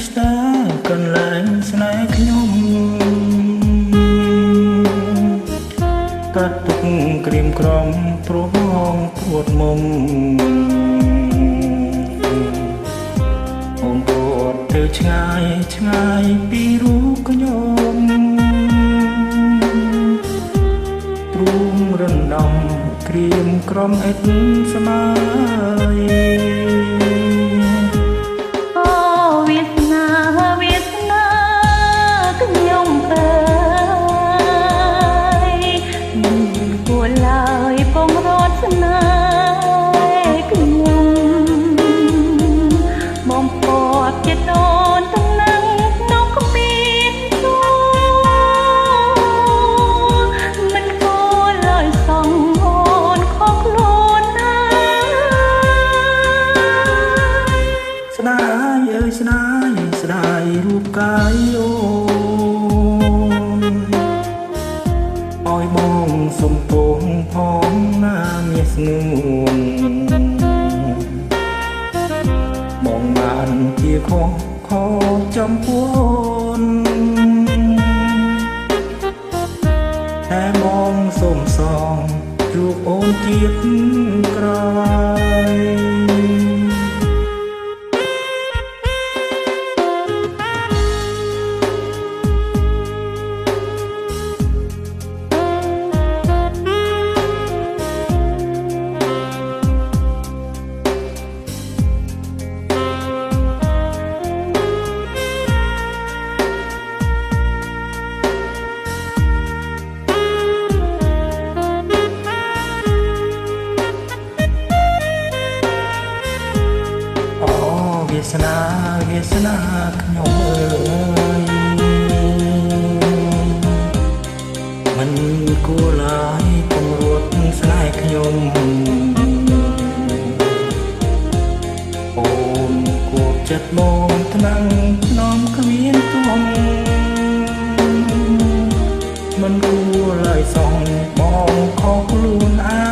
ស្តាកន្លែងស្នេហ៍ខ្ញុំកាត់ទុកក្រៀមក្រំព្រោះព្រួតមុំអូនព្រួតទៅឆ្ងាយឆ្ងាយពីរូបខ្ញុំទ្រូងរំដំក្រៀមក្រំឥតស្មើស្នាយស្ដាយរូបកាយអូនឲ្យបងសុំទោសផងណាមាសស្ងួនបងបានជាខុសខកចំពោះអូនតែបងសុំសងជួបអូនជាតិក្រោយវាសនាខ្ញុំអើយមិនគួរឡើយពងរួតស្នេហ៍ខ្ញុំអូនគួរចិត្តបងថ្នាំងភ្នំគ្មានទងមិនគួរឡើយសងបងខុសខ្លួនឯង